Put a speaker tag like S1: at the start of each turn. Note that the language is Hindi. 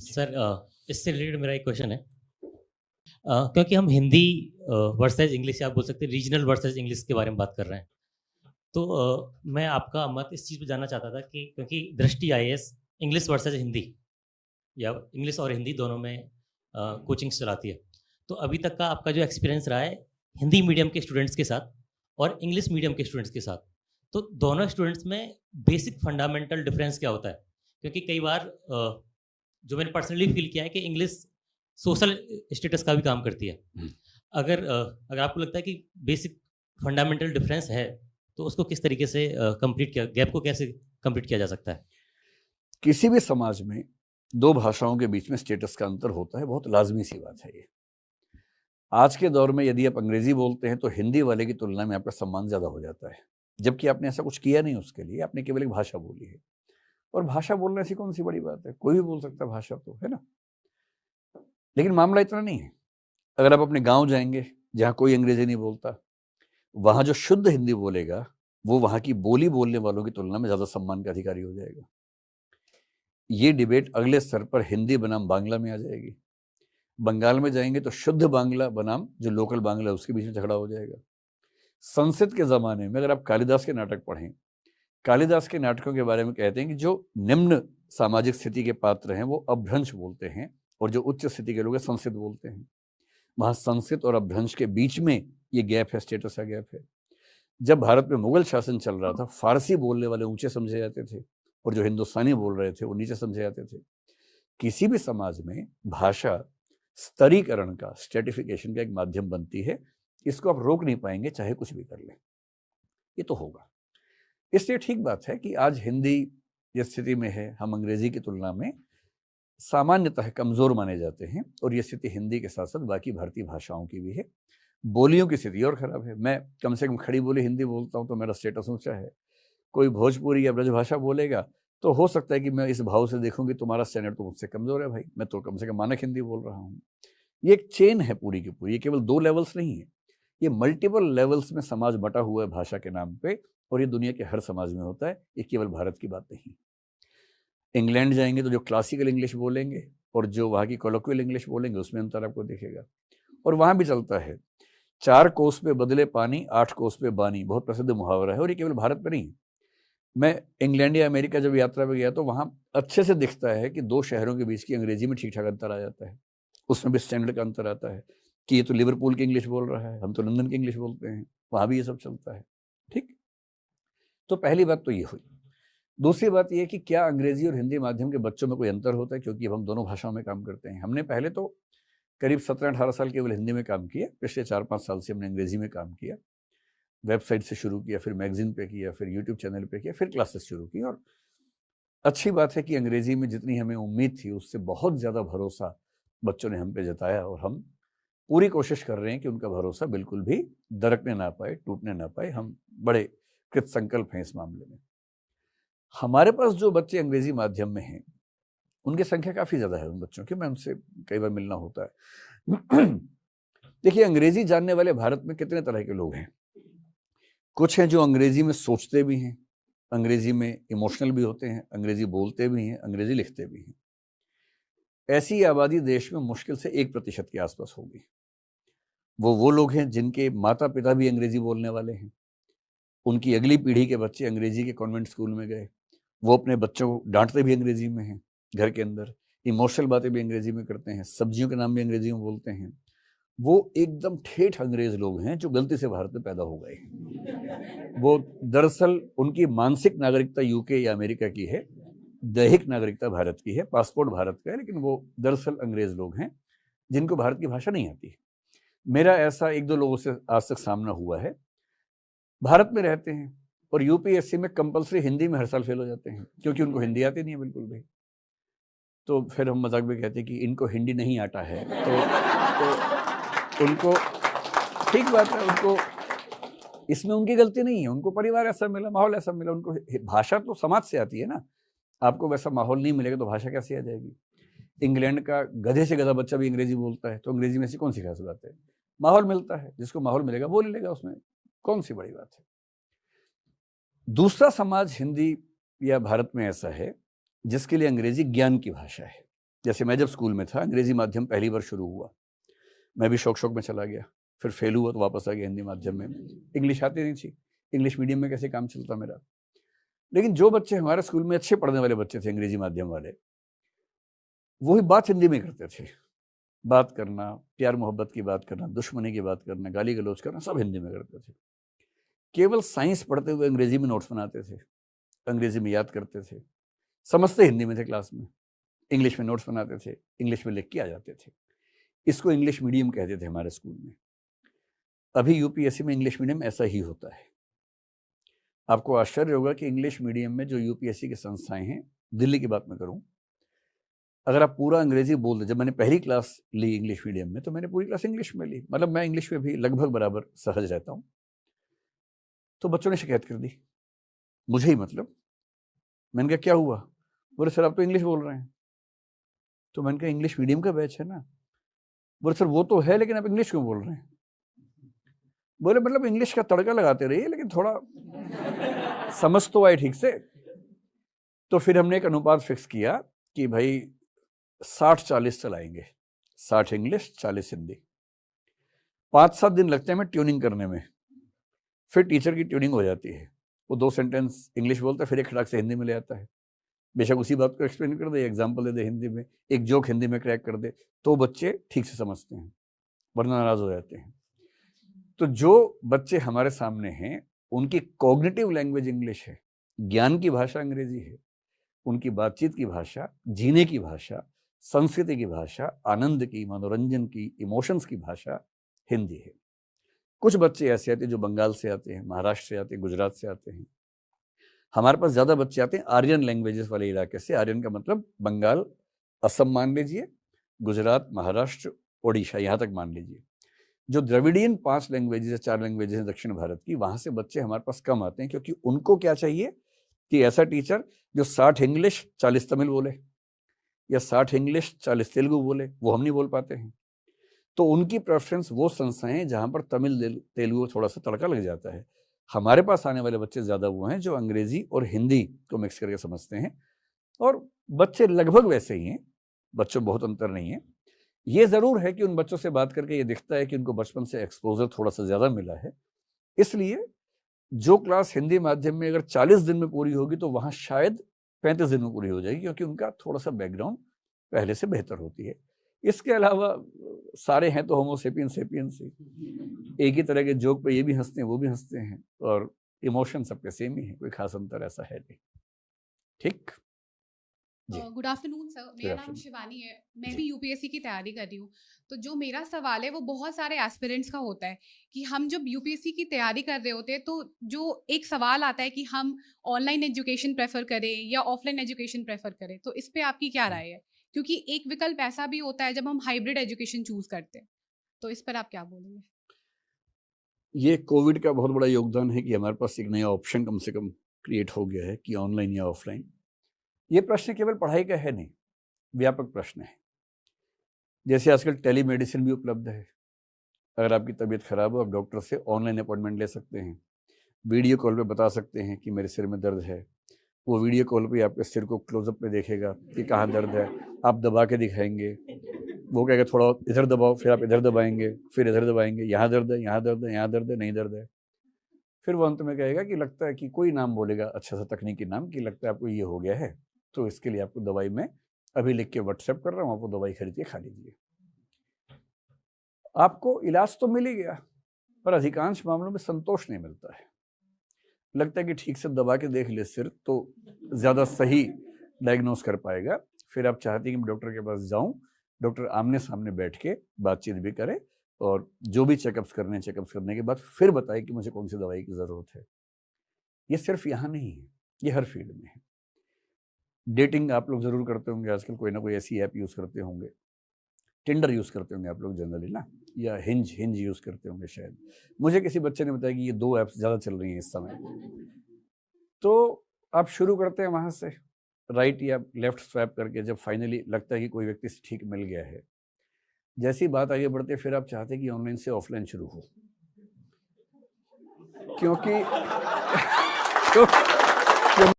S1: सर इससे रिलेटेड मेरा एक क्वेश्चन है। क्योंकि हम हिंदी वर्सेस इंग्लिश, या आप बोल सकते हैं रीजनल वर्सेस इंग्लिश के बारे में बात कर रहे हैं, तो मैं आपका मत इस चीज़ पे जानना चाहता था कि क्योंकि दृष्टि आईएएस इंग्लिश वर्सेस हिंदी या इंग्लिश और हिंदी दोनों में कोचिंग्स चलाती है, तो अभी तक का आपका जो एक्सपीरियंस रहा है हिंदी मीडियम के स्टूडेंट्स के साथ और इंग्लिश मीडियम के स्टूडेंट्स के साथ, तो दोनों स्टूडेंट्स में बेसिक फंडामेंटल डिफरेंस क्या होता है? क्योंकि कई बार जो मैंने पर्सनली फील किया है कि इंग्लिश सोशल स्टेटस का भी काम करती है। अगर आपको लगता है कि बेसिक फंडामेंटल डिफरेंस है, तो उसको किस तरीके से कंप्लीट किया, गैप को कैसे कंप्लीट किया जा सकता है?
S2: किसी भी समाज में दो भाषाओं के बीच में स्टेटस का अंतर होता है, बहुत लाजमी सी बात है ये। आज के दौर में यदि आप अंग्रेजी बोलते हैं तो हिंदी वाले की तुलना में आपका सम्मान ज्यादा हो जाता है, जबकि आपने ऐसा कुछ किया नहीं, उसके लिए आपने केवल एक भाषा बोली है। और भाषा बोलना ऐसी कौन सी बड़ी बात है, कोई भी बोल सकता है भाषा, तो है ना। लेकिन मामला इतना नहीं है। अगर आप अपने गांव जाएंगे जहां कोई अंग्रेजी नहीं बोलता, वहां जो शुद्ध हिंदी बोलेगा वो वहां की बोली बोलने वालों की तुलना में ज्यादा सम्मान का अधिकारी हो जाएगा। ये डिबेट अगले स्तर पर हिंदी बनाम बांग्ला में आ जाएगी। बंगाल में जाएंगे तो शुद्ध बांग्ला बनाम जो लोकल बांग्ला है उसके बीच में झगड़ा हो जाएगा। संस्कृत के जमाने में अगर आप कालिदास के नाटक पढ़ें, कालिदास के नाटकों के बारे में कहते हैं कि जो निम्न सामाजिक स्थिति के पात्र हैं वो अभ्रंश बोलते हैं और जो उच्च स्थिति के लोग हैं संस्कृत बोलते हैं। वहां संस्कृत और अभ्रंश के बीच में ये गैप है, स्टेटस का गैप है। जब भारत में मुगल शासन चल रहा था, फारसी बोलने वाले ऊंचे समझे जाते थे और जो हिंदुस्तानी बोल रहे थे वो नीचे समझे जाते थे। किसी भी समाज में भाषा स्तरीकरण का, स्ट्रेटिफिकेशन का एक माध्यम बनती है। इसको आप रोक नहीं पाएंगे चाहे कुछ भी कर लें, ये तो होगा। इसलिए ठीक बात है कि आज हिंदी जिस स्थिति में है, हम अंग्रेजी की तुलना में सामान्यतः कमजोर माने जाते हैं, और ये स्थिति हिंदी के साथ साथ बाकी भारतीय भाषाओं की भी है। बोलियों की स्थिति और खराब है। मैं कम से कम खड़ी बोली हिंदी बोलता हूँ तो मेरा स्टेटस ऊंचा है। कोई भोजपुरी या ब्रजभाषा बोलेगा तो हो सकता है कि मैं इस भाव से देखूंगी तुम्हारा स्टैंडर्ड तो मुझसे कमजोर है भाई, मैं तो कम से कम मानक हिंदी बोल रहा हूँ। ये एक चेन है पूरी की पूरी, ये केवल दो लेवल्स नहीं है, ये मल्टीपल लेवल्स में समाज बटा हुआ है भाषा के नाम पे, और ये दुनिया के हर समाज में होता है, ये केवल भारत की बात नहीं। इंग्लैंड जाएंगे तो जो क्लासिकल इंग्लिश बोलेंगे और जो वहाँ की कोलोक्वियल इंग्लिश बोलेंगे उसमें अंतर आपको दिखेगा। और वहाँ भी चलता है, 4 कोस पे बदले पानी, 8 कोस पे बानी, बहुत प्रसिद्ध मुहावरा है, और ये केवल भारत में नहीं। मैं इंग्लैंड या अमेरिका जब यात्रा पे गया तो वहाँ अच्छे से दिखता है कि दो शहरों के बीच की अंग्रेजी में ठीक ठाक अंतर आ जाता है। उसमें भी स्टैंडर्ड का अंतर आता है कि ये तो लिवरपूल की इंग्लिश बोल रहा है, हम तो लंदन की इंग्लिश बोलते हैं, वहाँ भी ये सब चलता है। ठीक, तो पहली बात तो ये हुई। दूसरी बात ये कि क्या अंग्रेजी और हिंदी माध्यम के बच्चों में कोई अंतर होता है, क्योंकि अब हम दोनों भाषाओं में काम करते हैं। हमने पहले तो करीब 17-18 साल केवल हिंदी में काम किया, पिछले 4-5 साल से हमने अंग्रेजी में काम किया। वेबसाइट से शुरू किया, फिर मैगजीन पे किया, फिर यूट्यूब चैनल पे किया, फिर क्लासेस शुरू की। और अच्छी बात है कि अंग्रेजी में जितनी हमें उम्मीद थी उससे बहुत ज़्यादा भरोसा बच्चों ने हम पे जताया, और हम पूरी कोशिश कर रहे हैं कि उनका भरोसा बिल्कुल भी दरकने ना पाए, टूटने ना पाए। हम बड़े कृत संकल्प हैं इस मामले में। हमारे पास जो बच्चे अंग्रेजी माध्यम में हैं उनकी संख्या काफ़ी ज़्यादा है उन बच्चों की, मैं उनसे कई बार मिलना होता है। देखिए, अंग्रेजी जानने वाले भारत में कितने तरह के लोग हैं। कुछ हैं जो अंग्रेजी में सोचते भी हैं, अंग्रेजी में इमोशनल भी होते हैं, अंग्रेजी बोलते भी हैं, अंग्रेजी लिखते भी हैं। ऐसी आबादी देश में मुश्किल से 1% के आसपास होगी। वो लोग हैं जिनके माता पिता भी अंग्रेजी बोलने वाले हैं, उनकी अगली पीढ़ी के बच्चे अंग्रेजी के कॉन्वेंट स्कूल में गए, वो अपने बच्चों को डांटते भी अंग्रेजी में हैं, घर के अंदर इमोशनल बातें भी अंग्रेजी में करते हैं, सब्जियों के नाम भी अंग्रेजी में बोलते हैं। वो एकदम ठेठ अंग्रेज लोग हैं जो गलती से भारत में पैदा हो गए हैं। वो दरअसल उनकी मानसिक नागरिकता यूके या अमेरिका की है, दैहिक नागरिकता भारत की है, पासपोर्ट भारत का है, लेकिन वो दरअसल अंग्रेज लोग हैं जिनको भारत की भाषा नहीं आती। मेरा ऐसा 1-2 लोगों से आज तक सामना हुआ है, भारत में रहते हैं और यूपीएससी में कंपलसरी हिंदी में हर साल फेल हो जाते हैं क्योंकि उनको हिंदी आती नहीं है बिल्कुल भी। तो फिर हम मजाक में कहते हैं कि इनको हिंदी नहीं आता है, तो उनको, ठीक बात है, उनको इसमें उनकी गलती नहीं है, उनको परिवार ऐसा मिला, माहौल ऐसा मिला। उनको भाषा तो समाज से आती है ना, आपको वैसा माहौल नहीं मिलेगा तो भाषा कैसे आ जाएगी। इंग्लैंड का गधे से गधा बच्चा भी अंग्रेजी बोलता है, तो अंग्रेजी में ऐसी कौन सी खास बात है। माहौल मिलता है, जिसको माहौल मिलेगा बोल लेगा, उसमें कौन सी बड़ी बात है। दूसरा समाज हिंदी या भारत में ऐसा है जिसके लिए अंग्रेजी ज्ञान की भाषा है, जैसे मैं जब स्कूल में था, अंग्रेजी माध्यम पहली बार शुरू हुआ, मैं भी शौक में चला गया, फिर फेल हुआ तो वापस आ गया हिंदी माध्यम में। इंग्लिश आती नहीं थी, इंग्लिश मीडियम में कैसे काम चलता मेरा। लेकिन जो बच्चे हमारे स्कूल में अच्छे पढ़ने वाले बच्चे थे, अंग्रेजी माध्यम वाले, वही बात हिंदी में करते थे। बात करना, प्यार मोहब्बत की बात करना, दुश्मनी की बात करना, गाली गलौज करना, सब हिंदी में करते थे। केवल साइंस पढ़ते हुए अंग्रेजी में नोट्स बनाते थे, अंग्रेजी में याद करते थे, समझते हिंदी में थे क्लास में, इंग्लिश में नोट्स बनाते थे, इंग्लिश में लिख के आ जाते थे। इसको इंग्लिश मीडियम कहते थे हमारे स्कूल में। अभी यूपीएससी में इंग्लिश मीडियम ऐसा ही होता है। आपको आश्चर्य होगा कि इंग्लिश मीडियम में जो यूपीएससी की संस्थाएं हैं, दिल्ली की बात मैं करूं, अगर आप पूरा अंग्रेजी बोल दें, जब मैंने पहली क्लास ली इंग्लिश मीडियम में तो मैंने पूरी क्लास इंग्लिश में ली, मतलब मैं इंग्लिश में भी लगभग बराबर सहज रहता हूं। तो बच्चों ने शिकायत कर दी मुझे ही, मतलब मैंने कहा क्या हुआ? बोले सर आप तो इंग्लिश बोल रहे हैं। तो मैंने कहा इंग्लिश मीडियम का बैच है ना। बोले सर वो तो है, लेकिन आप इंग्लिश क्यों बोल रहे हैं? बोले मतलब इंग्लिश का तड़का लगाते रहिए, लेकिन थोड़ा समझ तो आए ठीक से। तो फिर हमने एक अनुपात फिक्स किया कि भाई 60-40 चलाएंगे, 60 इंग्लिश 40 हिंदी। 5-7 दिन लगते हैं हमें ट्यूनिंग करने में, फिर टीचर की ट्यूनिंग हो जाती है। वो 2 सेंटेंस इंग्लिश बोलता है, फिर एक खड़ाक से हिंदी में ले आता है। बेशक उसी बात को एक्सप्लेन कर दे, एग्जाम्पल दे दे हिंदी में, एक जोक हिंदी में क्रैक कर दे, तो बच्चे ठीक से समझते हैं, वरना नाराज हो जाते हैं। तो जो बच्चे हमारे सामने हैं उनकी कॉग्निटिव लैंग्वेज इंग्लिश है, ज्ञान की भाषा अंग्रेजी है, उनकी बातचीत की भाषा, जीने की भाषा, संस्कृति की भाषा, आनंद की, मनोरंजन की, इमोशंस की भाषा हिंदी है। कुछ बच्चे ऐसे आते हैं जो बंगाल से आते हैं, महाराष्ट्र से आते हैं, गुजरात से आते हैं। हमारे पास ज़्यादा बच्चे आते हैं आर्यन लैंग्वेजेस वाले इलाके से। आर्यन का मतलब बंगाल, असम मान लीजिए, गुजरात, महाराष्ट्र, ओडिशा, यहाँ तक मान लीजिए। जो द्रविडियन 5 लैंग्वेजेस या 4 लैंग्वेजेस हैं दक्षिण भारत की, वहाँ से बच्चे हमारे पास कम आते हैं, क्योंकि उनको क्या चाहिए कि ऐसा टीचर जो 60 इंग्लिश 40 तमिल बोले, या 60 इंग्लिश 40 तेलुगु बोले, वो हम नहीं बोल पाते हैं। तो उनकी प्रेफरेंस वो संस्थाएं हैं जहाँ पर तमिल तेलुगु थोड़ा सा तड़का लग जाता है। हमारे पास आने वाले बच्चे ज़्यादा वो हैं जो अंग्रेजी और हिंदी को मिक्स करके समझते हैं, और बच्चे लगभग वैसे ही हैं, बच्चों में बहुत अंतर नहीं है। ये ज़रूर है कि उन बच्चों से बात करके ये दिखता है कि उनको बचपन से एक्सपोजर थोड़ा सा ज़्यादा मिला है। इसलिए जो क्लास हिंदी माध्यम में अगर 40 दिन में पूरी होगी तो वहाँ शायद 35 दिन में पूरी हो जाएगी, क्योंकि उनका थोड़ा सा बैकग्राउंड पहले से बेहतर होती है। इसके अलावा सारे हैं तो होमो सेपियंस सेपियंस ही, एक ही तरह के जोक पे ये भी हंसते हैं वो भी हंसते हैं, और इमोशन सबके सेम ही है, कोई खास अंतर ऐसा है नहीं। ठीक।
S3: गुड आफ्टरनून सर, मेरा नाम शिवानी है, मैं भी यूपीएससी की तैयारी कर रही हूँ। तो जो मेरा सवाल है वो बहुत सारे एस्पिरेंट्स का होता है कि हम जब यूपीएससी की तैयारी कर रहे होते हैं तो जो एक सवाल आता है कि हम ऑनलाइन एजुकेशन प्रेफर करें या ऑफलाइन एजुकेशन प्रेफर करें, तो इस पर आपकी क्या राय है? क्योंकि एक विकल्प ऐसा भी होता है जब हम हाइब्रिड एजुकेशन चूज करते हैं, तो इस पर आप क्या बोलेंगे?
S2: ये कोविड का बहुत बड़ा योगदान है कि हमारे पास एक नया ऑप्शन कम से कम क्रिएट हो गया है कि ऑनलाइन या ऑफलाइन। ये प्रश्न केवल पढ़ाई का है नहीं, व्यापक प्रश्न है। जैसे आजकल टेलीमेडिसिन भी उपलब्ध है, अगर आपकी तबीयत खराब हो आप डॉक्टर से ऑनलाइन अपॉइंटमेंट ले सकते हैं, वीडियो कॉल पे बता सकते हैं कि मेरे सिर में दर्द है, वो वीडियो कॉल पे आपके सिर को क्लोजअप पे देखेगा कि कहाँ दर्द है, आप दबा के दिखाएंगे, वो कहेगा थोड़ा इधर दबाओ, फिर आप इधर दबाएंगे, फिर इधर दबाएंगे, यहाँ दर्द है, यहाँ दर्द है, यहाँ दर्द है, नहीं दर्द है। फिर वो अंत में कहेगा कि लगता है कि कोई नाम बोलेगा अच्छा सा तकनीकी नाम, कि लगता है आपको ये हो गया है, तो इसके लिए आपको दवाई मैं अभी लिख के व्हाट्सएप कर रहा हूँ, आपको दवाई खरीद के खा लीजिए। आपको इलाज तो मिल ही गया, पर अधिकांश मामलों में संतोष नहीं मिलता है। लगता है कि ठीक से दबा के देख ले सिर तो ज़्यादा सही डायग्नोस कर पाएगा। फिर आप चाहते हैं कि मैं डॉक्टर के पास जाऊं, डॉक्टर आमने सामने बैठ के बातचीत भी करे, और जो भी चेकअप्स करने के बाद फिर बताए कि मुझे कौन सी दवाई की ज़रूरत है। ये सिर्फ यहाँ नहीं है, ये हर फील्ड में है। डेटिंग आप लोग ज़रूर करते होंगे आजकल, कोई ना कोई ऐसी ऐप यूज़ करते होंगे। टिंडर यूज़ करते होंगे आप लोग जनरली ना, या हिंज यूज़ करते होंगे शायद। मुझे किसी बच्चे ने बताया कि ये 2 ऐप्स ज़्यादा चल रही हैं इस समय। तो आप शुरू करते हैं वहाँ से, राइट या लेफ्ट स्वैप करके, जब फाइनली लगता है कि कोई व्यक्ति ठीक मिल गया है, जैसी बात आगे बढ़ती है फिर आप चाहते हैं कि ऑनलाइन से ऑफलाइन शुरू हो, क्योंकि